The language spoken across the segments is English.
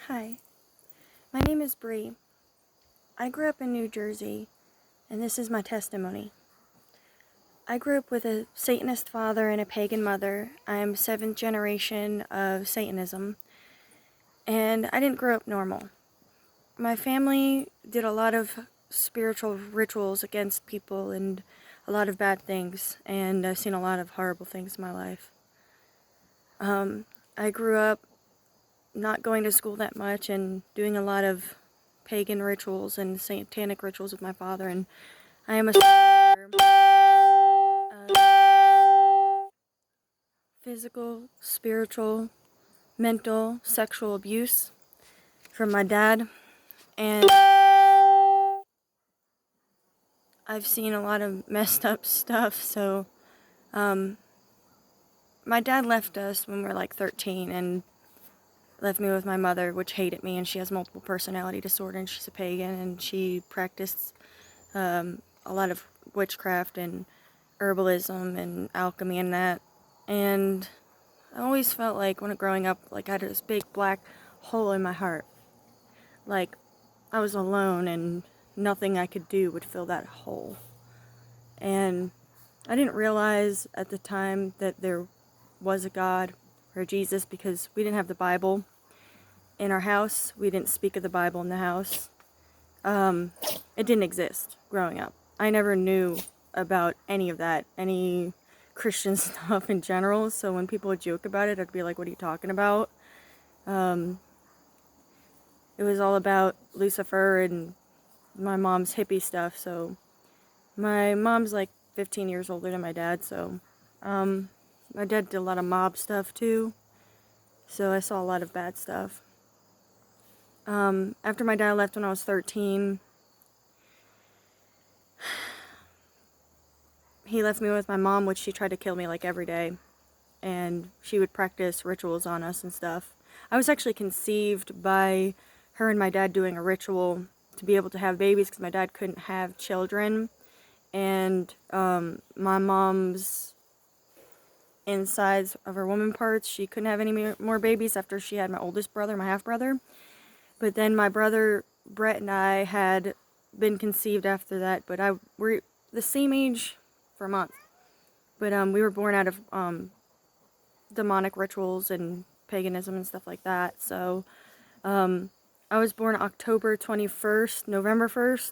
Hi, my name is Bree. I grew up in New Jersey, and this is my testimony. I grew up with a Satanist father and a pagan mother. I am seventh generation of Satanism, and I didn't grow up normal. My family did a lot of spiritual rituals against people and a lot of bad things, and I've seen a lot of horrible things in my life. I grew up not going to school that much and doing a lot of pagan rituals and satanic rituals with my father, and I am a physical, spiritual, mental, sexual abuse from my dad, and I've seen a lot of messed up stuff. So my dad left us when we were like 13 and left me with my mother, which hated me, and she has multiple personality disorder, and she's a pagan, and she practiced a lot of witchcraft and herbalism and alchemy and that. And I always felt like when growing up, like I had this big black hole in my heart. Like I was alone and nothing I could do would fill that hole. And I didn't realize at the time that there was a God or Jesus because we didn't have the Bible in our house. We didn't speak of the Bible in the house. It didn't exist growing up. I never knew about any of that, any Christian stuff in general. So when people would joke about it, I'd be like, what are you talking about? It was all about Lucifer and my mom's hippie stuff. So my mom's like 15 years older than my dad. So my dad did a lot of mob stuff too. So I saw a lot of bad stuff. After my dad left when I was 13, he left me with my mom, which she tried to kill me like every day. And she would practice rituals on us and stuff. I was actually conceived by her and my dad doing a ritual to be able to have babies because my dad couldn't have children. And my mom's insides of her woman parts, she couldn't have any more babies after she had my oldest brother, my half-brother. But then my brother Brett and I had been conceived after that, but we're the same age for a month. But we were born out of demonic rituals and paganism and stuff like that. So I was born October 21st, November 1st.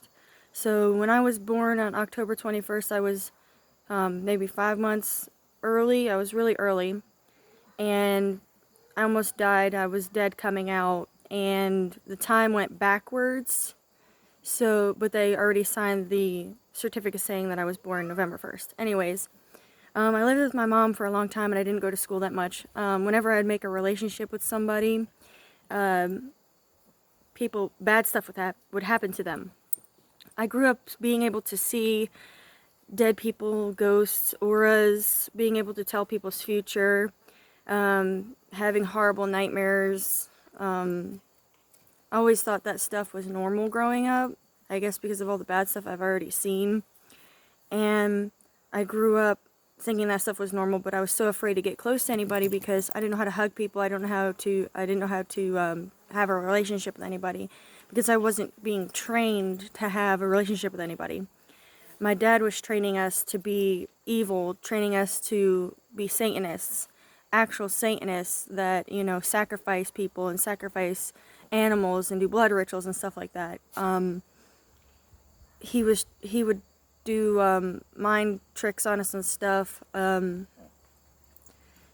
So when I was born on October 21st, I was maybe 5 months early. I was really early. And I almost died. I was dead coming out. And the time went backwards. So, but they already signed the certificate saying that I was born November 1st. Anyways, I lived with my mom for a long time and I didn't go to school that much. Whenever I'd make a relationship with somebody, bad stuff would happen to them. I grew up being able to see dead people, ghosts, auras, being able to tell people's future, having horrible nightmares. I always thought that stuff was normal growing up, I guess because of all the bad stuff I've already seen. And I grew up thinking that stuff was normal, but I was so afraid to get close to anybody because I didn't know how to hug people. I didn't know how to have a relationship with anybody because I wasn't being trained to have a relationship with anybody. My dad was training us to be evil, training us to be Satanists, actual Satanists that, sacrifice people and sacrifice animals and do blood rituals and stuff like that. He would do mind tricks on us and stuff.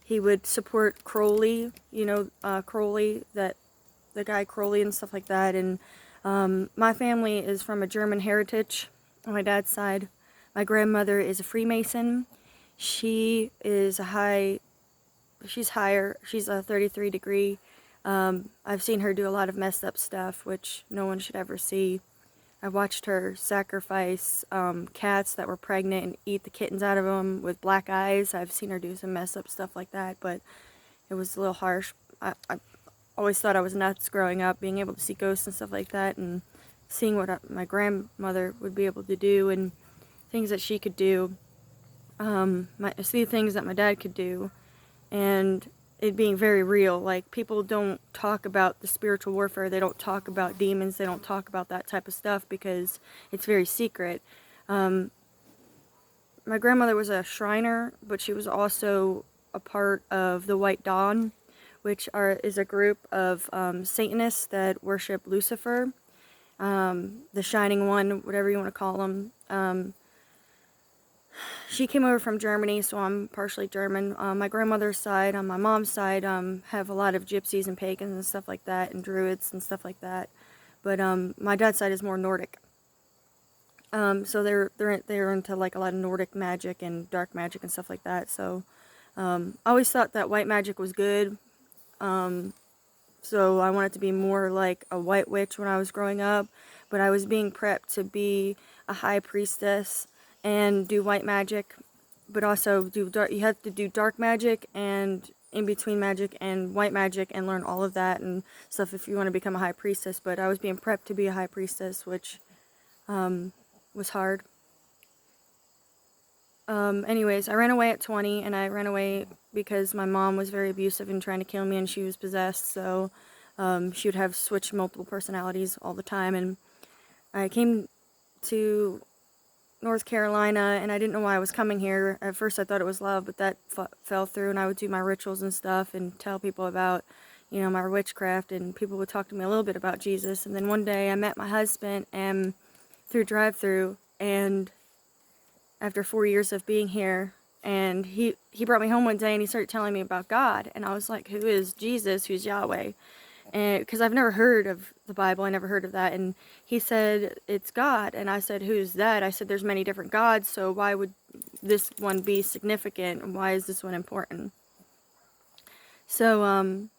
He would support Crowley, Crowley, the guy Crowley and stuff like that. And my family is from a German heritage on my dad's side. My grandmother is a Freemason. She's higher. She's a 33 degree. I've seen her do a lot of messed up stuff, which no one should ever see. I watched her sacrifice cats that were pregnant and eat the kittens out of them with black eyes. I've seen her do some messed up stuff like that, but it was a little harsh. I always thought I was nuts growing up, being able to see ghosts and stuff like that, and seeing what my grandmother would be able to do and things that she could do. See things that my dad could do, and it being very real. Like, people don't talk about the spiritual warfare. They don't talk about demons. They don't talk about that type of stuff because it's very secret. My grandmother was a Shriner, but she was also a part of the White Dawn, which is a group of Satanists that worship Lucifer, the Shining One, whatever you want to call them. She came over from Germany, so I'm partially German. My grandmother's side, on my mom's side, have a lot of gypsies and pagans and stuff like that, and druids and stuff like that. But my dad's side is more Nordic. So they're into like a lot of Nordic magic and dark magic and stuff like that. So I always thought that white magic was good. So I wanted to be more like a white witch when I was growing up. But I was being prepped to be a high priestess and do white magic, but also you have to do dark magic and in between magic and white magic and learn all of that and stuff if you want to become a high priestess. But I was being prepped to be a high priestess, which was hard. Anyways, I ran away at 20, and I ran away because my mom was very abusive and trying to kill me, and she was possessed, so she would have switched multiple personalities all the time. And I came to North Carolina, and I didn't know why I was coming here. At first I thought it was love, but that fell through, and I would do my rituals and stuff and tell people about, you know, my witchcraft, and people would talk to me a little bit about Jesus. And then one day I met my husband and through drive-through, and after 4 years of being here, and he brought me home one day and he started telling me about God, and I was like, who is Jesus? Who's Yahweh? And because I've never heard of the Bible, I never heard of that. And he said, it's God. And I said, who's that? I said, there's many different gods, so why would this one be significant? And why is this one important? So